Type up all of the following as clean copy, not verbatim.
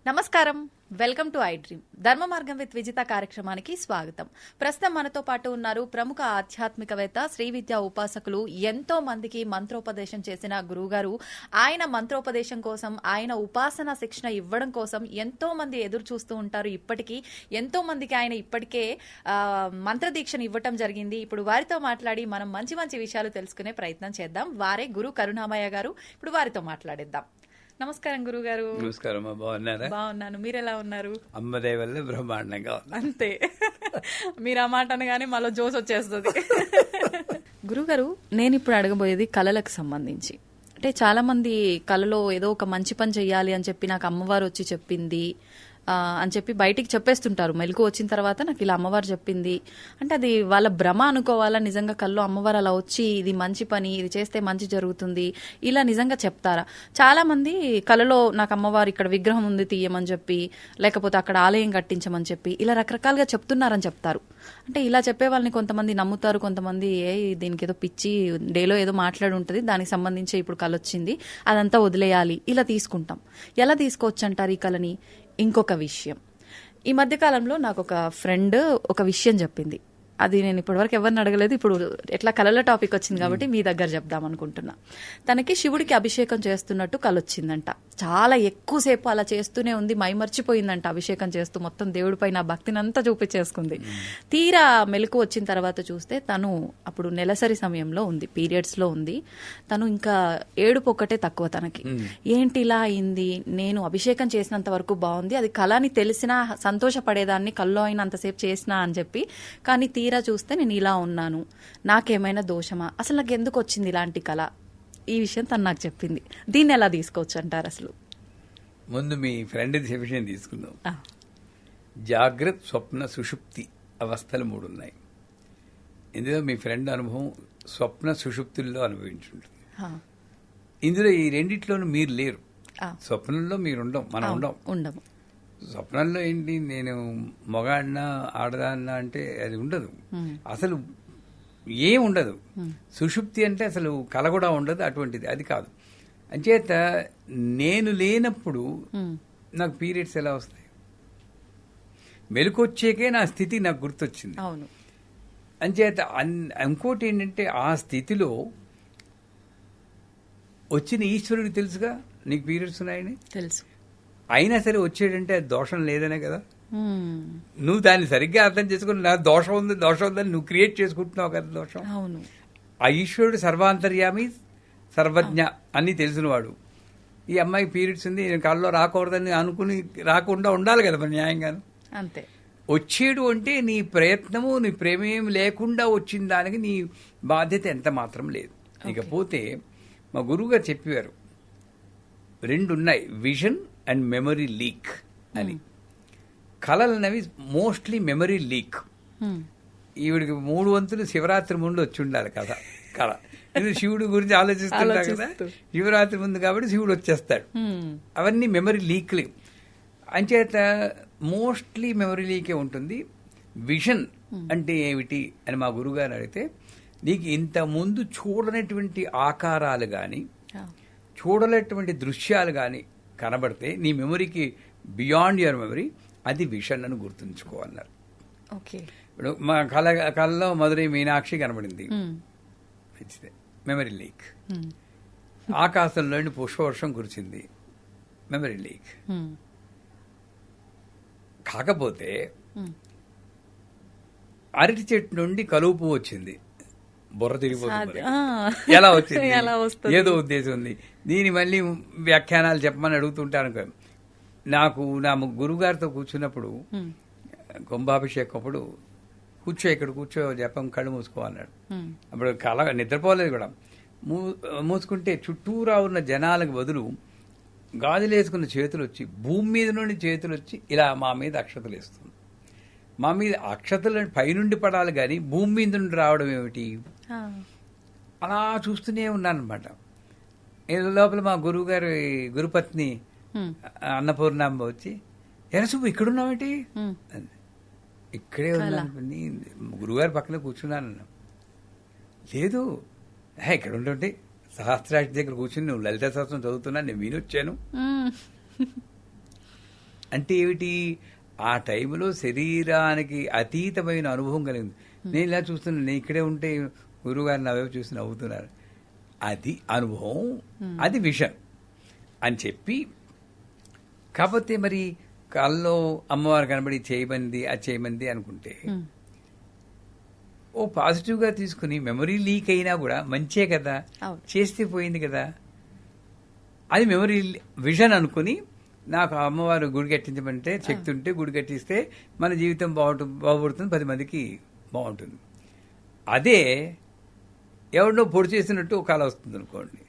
నమస్కారం, welcome to I dream. ధర్మ మార్గం విత్ విజిత కార్యక్రమానికి స్వాగతం. ప్రస్తుతం మనతో పాటు ఉన్నారు ప్రముఖ ఆధ్యాత్మికవేత్త, శ్రీ విద్యా ఉపాసకులు, ఎంతో మందికి మంత్రోపదేశం చేసిన గురువుగారు. ఆయన మంత్రోపదేశం కోసం, ఆయన ఉపాసన శిక్షణ ఇవ్వడం కోసం ఎంతో మంది ఎదురు చూస్తూ ఉంటారు. ఇప్పటికీ ఎంతో మందికి ఆయన ఇప్పటికే మంత్రదీక్షను ఇవ్వటం జరిగింది. ఇప్పుడు వారితో మాట్లాడి మనం మంచి మంచి విషయాలు తెలుసుకునే ప్రయత్నం చేద్దాం. వారే గురు కరుణామయ్య గారు. ఇప్పుడు వారితో మాట్లాడిద్దాం. నమస్కారం గురుగారు. నమస్కారం. బాగున్నారా? బాగున్నాను, మీరు ఎలా ఉన్నారు? అమ్మదయ వల్ల బ్రహ్మాండంగా. అంతే, మీరు ఆ మాట అనగానే మళ్ళీ జోస్ వచ్చేస్తుంది. గురుగారు, నేను ఇప్పుడు అడగబోయేది కళలకు సంబంధించి. అంటే చాలా మంది కళలో ఏదో ఒక మంచి పని చెయ్యాలి అని చెప్పి నాకు అమ్మవారు వచ్చి చెప్పింది అని చెప్పి బయటికి చెప్పేస్తుంటారు. మెలకు వచ్చిన తర్వాత నాకు ఇలా అమ్మవారు చెప్పింది అంటే అది వాళ్ళ భ్రమ అనుకోవాలా? నిజంగా కల్లో అమ్మవారు అలా వచ్చి ఇది మంచి పని, ఇది చేస్తే మంచి జరుగుతుంది, ఇలా నిజంగా చెప్తారా? చాలా మంది కళలో నాకు అమ్మవారు ఇక్కడ విగ్రహం ఉంది తీయమని చెప్పి, లేకపోతే అక్కడ ఆలయం కట్టించమని చెప్పి ఇలా రకరకాలుగా చెప్తున్నారని చెప్తారు. అంటే ఇలా చెప్పే వాళ్ళని కొంతమంది నమ్ముతారు, కొంతమంది దీనికి ఏదో పిచ్చి, డేలో ఏదో మాట్లాడి ఉంటుంది, దానికి సంబంధించి ఇప్పుడు కళ వచ్చింది అదంతా వదిలేయాలి, ఇలా తీసుకుంటాం. ఎలా తీసుకోవచ్చు అంటారు ఈ కళని? ఇంకొక విషయం, ఈ మధ్య కాలంలో నాకు ఒక ఫ్రెండ్ ఒక విషయం చెప్పింది. అది నేను ఇప్పటివరకు ఎవరిని అడగలేదు. ఇప్పుడు ఎట్లా కళల టాపిక్ వచ్చింది కాబట్టి మీ దగ్గర చెప్దాం అనుకుంటున్నా. తనకి శివుడికి అభిషేకం చేస్తున్నట్టు కళ వచ్చిందంట. చాలా ఎక్కువసేపు అలా చేస్తూనే ఉంది, మైమర్చిపోయిందంట. అభిషేకం చేస్తూ మొత్తం దేవుడిపై నా భక్తిని అంతా చూపించేసుకుంది. తీరా మెలకు వచ్చిన తర్వాత చూస్తే తను అప్పుడు నెలసరి సమయంలో ఉంది, పీరియడ్స్ లో ఉంది. తను ఇంకా ఏడుపు ఒక్కటే తక్కువ తనకి. ఏంటి ఇలా అయింది, నేను అభిషేకం చేసినంత వరకు బాగుంది, అది కళ అని తెలిసినా సంతోషపడేదాన్ని, కల్లో అయినంతసేపు చేసినా అని చెప్పి, కానీ తీరా చూస్తే నేను ఇలా ఉన్నాను, నాకేమైనా దోషమా, అసలు నాకు ఎందుకు వచ్చింది ఇలాంటి కళ? ఈ విషయం తను నాకు చెప్పింది. దీన్ని ఎలా తీసుకోవచ్చు అంటారు? అసలు ముందు మీ ఫ్రెండ్ విషయం తీసుకుందాం. జాగ్రత్త, స్వప్న, సుషుప్తి అవస్థలు 3 ఉన్నాయి. ఇందులో మీ ఫ్రెండ్ అనుభవం స్వప్న సుషుప్తుల్లో అనుభవించుంటుంది. ఇందులో ఈ రెండిట్లోనూ మీరు లేరు. స్వప్నంలో మీరు మనం ఉండము. స్వప్నంలో ఏంటి, నేను మగాడినా ఆడదాన్నా అంటే అది ఉండదు, అసలు ఏం ఉండదు. సుషుప్తి అంటే అసలు కల కూడా ఉండదు, అటువంటిది అది కాదు. అంచేత నేను లేనప్పుడు నాకు పీరియడ్స్ ఎలా వస్తాయి? మెలకొచ్చేకే నా స్థితి నాకు గుర్తొచ్చింది. అంచేత ఇంకోటి ఏంటంటే, ఆ స్థితిలో వచ్చిన ఈశ్వరుడికి తెలుసుగా నీకు పీరియడ్స్ ఉన్నాయని తెలుసు. అయినా సరే వచ్చేటంటే అది దోషం లేదనే కదా. నువ్వు దాన్ని సరిగ్గా అర్థం చేసుకుని నా దోషం ఉందని నువ్వు క్రియేట్ చేసుకుంటున్నావు కదా దోషం. ఆ ఈశ్వరుడు సర్వాంతర్యామి, సర్వజ్ఞ అన్ని తెలిసినవాడు. ఈ అమ్మాయికి పీరియడ్స్ ఉంది, నేను కళ్ళలో రాకూడదని అనుకుని రాకుండా ఉండాలి కదా మరి న్యాయంగాను. అంతే. వచ్చేడు అంటే నీ ప్రయత్నము, నీ ప్రేమేం లేకుండా వచ్చిన దానికి నీ బాధ్యత ఎంత మాత్రం లేదు. ఇకపోతే మా గురువుగారు చెప్పారు, 2 ఉన్నాయి, విజన్ అండ్ మెమరీ లీక్ అని. కళలు అనేవి మోస్ట్లీ మెమరీ లీక్. ఈవిడికి 3 వంతులు శివరాత్రి ముందు వచ్చి ఉండాలి కళ. ఇది శివుడి గురించి ఆలోచిస్తుంటా కదా, శివరాత్రి ముందు కాబట్టి శివుడు వచ్చేస్తాడు. అవన్నీ మెమరీ లీక్లు. అంచేత మోస్ట్లీ మెమరీ లీకే ఉంటుంది. విజన్ అంటే ఏమిటి అని మా గురువుగారు అడిగితే, నీకు ఇంత ముందు చూడనటువంటి ఆకారాలు కానీ చూడలేటువంటి దృశ్యాలు కానీ కనబడితే నీ మెమరీకి బియాండ్ యువర్ మెమరీ, అది విషన్ అని గుర్తుంచుకోవాలన్నారు. ఇప్పుడు మా కళలో మధురై మీనాక్షి కనబడింది, మంచిదే, మెమరీ లీక్. ఆకాశంలోని పుష్పవర్షం కురిచింది, మెమరీ లీక్. కాకపోతే అరటి చెట్టు నుండి కలువు పువ్వు వచ్చింది, బుర్ర తిరిగిపోతుంది. ఎలా వచ్చింది? ఏదో ఉద్దేశం ఉంది. దీని మళ్ళీ వ్యాఖ్యానాలు చెప్పమని అడుగుతుంటాను. నాకు నా గురుగారితో కూర్చున్నప్పుడు కుంభాభిషేకం అప్పుడు, ఇక్కడ కూర్చో జపం, కళ్ళు మూసుకో అన్నాడు. అప్పుడు కళ నిద్రపోలేదు కూడా. మూసుకుంటే చుట్టూరా ఉన్న జనాలకు బదులు గాజులేసుకున్న చేతులు వచ్చి, భూమి మీద నుండి చేతులు వచ్చి ఇలా మా మీద అక్షతలు వేస్తుంది. మా మీద అక్షతలు పైనుండి పడాలి కానీ భూమి మీద నుండి రావడం ఏమిటి? అలా చూస్తూనే ఉన్నానమాట. లోపల మా గురువు గారి గురుపత్ని అన్నపూర్ణాంబ వచ్చి, ఎరసుబ్బు ఇక్కడున్నావేంటి? ఇక్కడే ఉన్నాను, గురువుగారి పక్కన కూర్చున్నాను. లేదు, ఇక్కడ ఉంటుంటే సహస్రాక్షి దగ్గర కూర్చుని నువ్వు లలిత శాస్త్రం చదువుతున్నా, నేను వినొచ్చాను. అంటే ఏమిటి, ఆ టైంలో శరీరానికి అతీతమైన అనుభవం కలిగింది. నేను ఇలా చూస్తున్నాను, నేను ఇక్కడే ఉంటే గురువుగారు నా వైపు చూసి నవ్వుతున్నారు, అది అనుభవం, అది విషన్ అని చెప్పి. కాకపోతే మరి కళ్ళలో అమ్మవారు కనబడి చేయమంది, అది చేయమంది అనుకుంటే ఓ పాజిటివ్గా తీసుకుని మెమరీ లీక్ అయినా కూడా మంచే కదా, చేస్తే పోయింది కదా, అది మెమరీ విజన్ అనుకుని నాకు అమ్మవారు గుడి కట్టించమంటే శక్తి ఉంటే గుడి కట్టిస్తే మన జీవితం బాగుపడుతుంది, 10 మందికి బాగుంటుంది. అదే ఎవరినో పొడి చేసినట్టు ఒక కళ వస్తుంది అనుకోండి,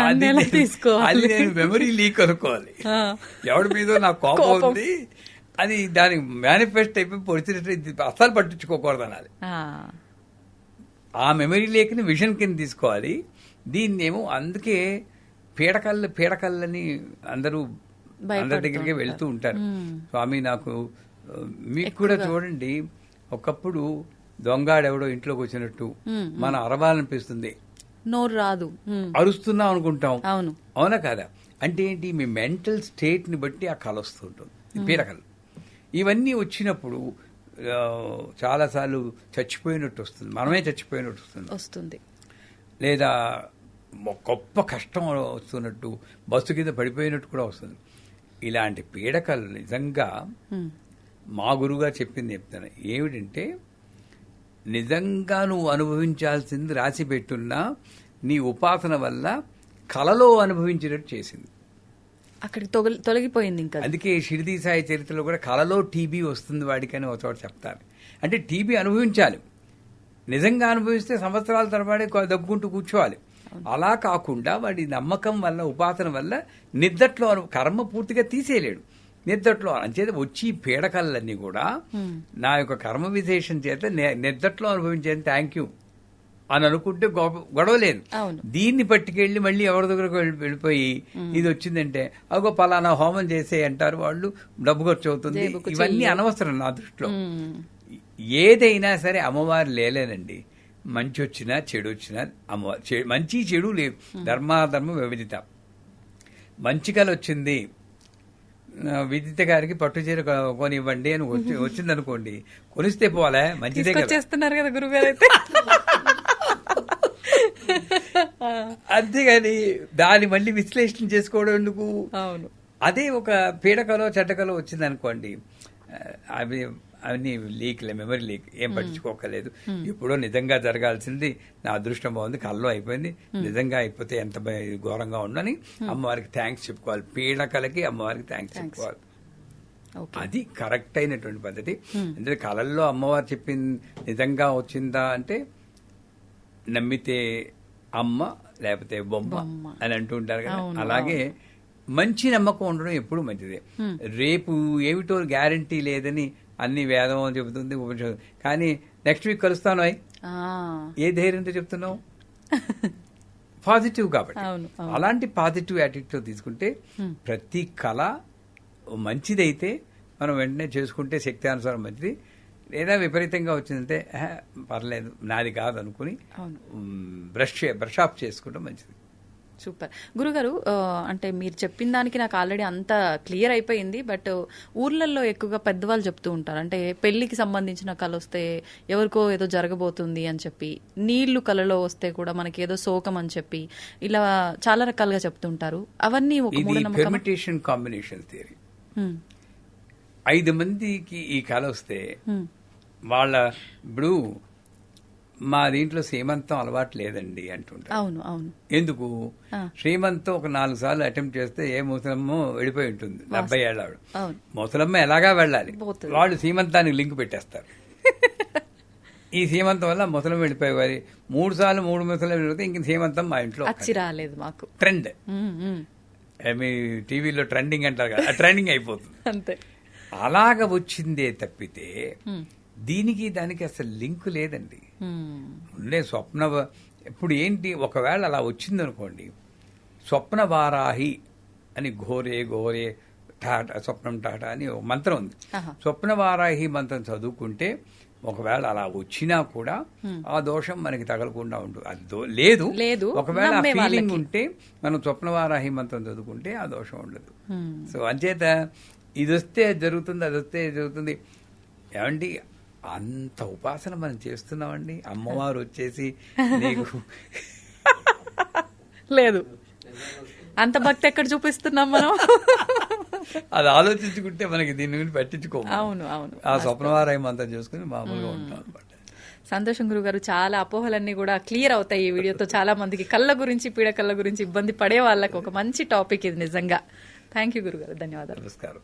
అది నేను మెమరీ లీక్ అనుకోవాలి. ఎవరి మీద నాకు కోపం ఉంది, అది దానికి మేనిఫెస్ట్ అయిపోయి పొడిచినట్టు అస్సలు పట్టించుకోకూడదు అనాలి. ఆ మెమరీ లేకని విజన్ కింద తీసుకోవాలి. దీన్నేమో అందుకే పీడకల్లని అందరూ అందరి దగ్గరికి వెళ్తూ ఉంటారు. స్వామి నాకు, మీకు కూడా చూడండి, ఒకప్పుడు దొంగాడెవడో ఇంట్లోకి వచ్చినట్టు మనం అరవాలనిపిస్తుంది, నోరు రాదు, అరుస్తున్నాం అనుకుంటాం. అవునా కాదా? అంటే ఏంటి, మీ మెంటల్ స్టేట్ ని బట్టి ఆ కళ వస్తుంటుంది. పీడకలు ఇవన్నీ వచ్చినప్పుడు చాలాసార్లు చచ్చిపోయినట్టు వస్తుంది, మనమే చచ్చిపోయినట్టు వస్తుంది, లేదా గొప్ప కష్టం వస్తున్నట్టు, బస్సు కింద పడిపోయినట్టు కూడా వస్తుంది. ఇలాంటి పీడకలు నిజంగా మా గురువుగా చెప్తాను ఏమిటంటే, నిజంగా నువ్వు అనుభవించాల్సింది రాసి పెట్టున్నా నీ ఉపాసన వల్ల కలలో అనుభవించినట్టు చేసింది, అక్కడికి తొలగిపోయింది. ఇంకా అందుకే షిరిడి సాయి చరిత్రలో కూడా కలలో టీబీ వస్తుంది వాడికని ఒక చోట చెప్తారు. అంటే టీబీ అనుభవించాలి, నిజంగా అనుభవిస్తే సంవత్సరాల తరబడి దగ్గుకుంటూ కూర్చోవాలి. అలా కాకుండా వాడి నమ్మకం వల్ల, ఉపాసన వల్ల నిద్దట్లో కర్మ పూర్తిగా తీసేయలేడు, నిద్దట్లో అంచేత వచ్చి పీడకలన్నీ కూడా నా యొక్క కర్మ విశేషం చేత నిద్దట్లో అనుభవించేది, థ్యాంక్ యూ అని అనుకుంటే గొడవ లేదు. దీన్ని పట్టుకెళ్ళి మళ్ళీ ఎవరి దగ్గరకు వెళ్ళిపోయి ఇది వచ్చిందంటే అగో పలానా హోమం చేసే అంటారు వాళ్ళు, డబ్బు ఖర్చు అవుతుంది, ఇవన్నీ అనవసరం నా దృష్టిలో. ఏదైనా సరే అమ్మవారు లేలేనండి, మంచి వచ్చినా చెడు వచ్చినా అమ్మవారు, మంచి చెడు లేవు, ధర్మాధర్మం వివిధిత. మంచి కళ వచ్చింది, విదిత గారికి పట్టు చీర కొనివ్వండి అని వచ్చింది అనుకోండి, కొనిస్తే పోవాలా, మంచిదే చేస్తున్నారు కదా గురుగారు అయితే. అంతేగాని దాన్ని మళ్ళీ విశ్లేషణ చేసుకోవడం ఎందుకు? అవును, అదే ఒక పీడకలో చెడ్డకలో వచ్చింది అనుకోండి, అవి అవన్నీ లీక్లే, మెమరీ లీక్, ఏం పట్టించుకోకలేదు. ఎప్పుడో నిజంగా జరగాల్సింది నా అదృష్టం బాగుంది, కల్లో అయిపోయింది, నిజంగా అయిపోతే ఎంత ఘోరంగా ఉండని అమ్మవారికి థ్యాంక్స్ చెప్పుకోవాలి, పీడకలకి అమ్మవారికి థ్యాంక్స్ చెప్పుకోవాలి. అది కరెక్ట్ అయినటువంటి పద్ధతి. అంటే కళల్లో అమ్మవారు చెప్పింది నిజంగా వచ్చిందా అంటే, నమ్మితే అమ్మ లేకపోతే బొమ్మ అని అంటూ ఉంటారు కదా, అలాగే మంచి నమ్మకం ఉండడం ఎప్పుడు మంచిదే. రేపు ఏమిటో గ్యారంటీ లేదని అన్ని వేదం అని చెబుతుంది, ఉపనిషత్తు, కానీ నెక్స్ట్ వీక్ కలుస్తాను అయి ఏ ధైర్యంతో చెప్తున్నావు? పాజిటివ్ కాబట్టి. అలాంటి పాజిటివ్ యాటిట్యూడ్ తీసుకుంటే ప్రతి కళ మంచిదైతే మనం వెంటనే చేసుకుంటే శక్తి అనుసారం మంచిది, లేదా విపరీతంగా వచ్చిందంటే పర్లేదు నాది కాదు అనుకుని బ్రష్ ఆఫ్ చేసుకోవడం మంచిది. సూపర్ గురుగారు. అంటే మీరు చెప్పిన దానికి నాకు ఆల్రెడీ అంత క్లియర్ అయిపోయింది. బట్ ఊర్లలో ఎక్కువగా పెద్దవాళ్ళు చెప్తూ ఉంటారు, అంటే పెళ్లికి సంబంధించిన కళ వస్తే ఎవరికో ఏదో జరగబోతుంది అని చెప్పి, నీళ్లు కళలో వస్తే కూడా మనకి ఏదో శోకం అని చెప్పి, ఇలా చాలా రకాలుగా చెప్తుంటారు. అవన్నీ పెర్మిటేషన్ కాంబినేషన్ థియరీ. 5 మందికి ఈ కళ వస్తే వాళ్ళ, ఇప్పుడు మా దీంట్లో శ్రీమంతం అలవాటు లేదండి అంటుంటారు. అవును అవును. ఎందుకు? శ్రీమంతం ఒక 4 సార్లు అటెంప్ట్ చేస్తే ఏ ముసలమ్మ వెళ్ళిపోయి ఉంటుంది, 70 ఏళ్ళ ఆవిడ. ముసలమ్మ ఎలాగా వెళ్ళాలి, వాళ్ళు శ్రీమంతానికి లింక్ పెట్టేస్తారు. ఈ శ్రీమంతం వల్ల ముసలం వెళ్ళిపోయేవారి 3 సార్లు 3 ముసలం వెళ్ళిపోతే ఇంక శ్రీమంతం మా ఇంట్లో రాలేదు. మాకు ట్రెండ్, మీ టీవీలో ట్రెండింగ్ అంటారు కదా, ట్రెండింగ్ అయిపోతుంది అంతే. అలాగ వచ్చిందే తప్పితే దీనికి దానికి అసలు లింక్ లేదండి. ఉండే స్వప్న, ఇప్పుడు ఏంటి, ఒకవేళ అలా వచ్చిందనుకోండి, స్వప్న వారాహి అని ఘోరే ఘోరే టాటా స్వప్నం టాటా అని ఒక మంత్రం ఉంది. స్వప్న వారాహి మంత్రం చదువుకుంటే ఒకవేళ అలా వచ్చినా కూడా ఆ దోషం మనకి తగలకుండా ఉంటుంది. అది లేదు ఒకవేళ ఆ ఫీలింగ్ ఉంటే మనం స్వప్నవారాహి మంత్రం చదువుకుంటే ఆ దోషం ఉండదు. సో అంచేత ఇది వస్తే అది జరుగుతుంది, అది వస్తే ఇది జరుగుతుంది. ఏమండి అంత ఉపాసన మనం చేస్తున్నామండి, అమ్మవారు వచ్చేసి నీకు లేదు అంత భక్తి ఎక్కడ చూపిస్తున్నాం మనం. అది ఆలోచించుకుంటే మనకి దీని గురించి పట్టించుకోము. అవును అవును, ఆ స్వప్నవారాహి మంత్రం చేసుకుని మామూలుగా ఉంటాం అనమాట. సంతోషం గురుగారు, చాలా అపోహలన్నీ కూడా క్లియర్ అవుతాయి ఈ వీడియోతో. చాలా మందికి కళ్ళ గురించి, పీడకళ్ళ గురించి ఇబ్బంది పడే వాళ్ళకి ఒక మంచి టాపిక్ ఇది నిజంగా. థ్యాంక్ యూ గురుగారు, ధన్యవాదాలు. నమస్కారం.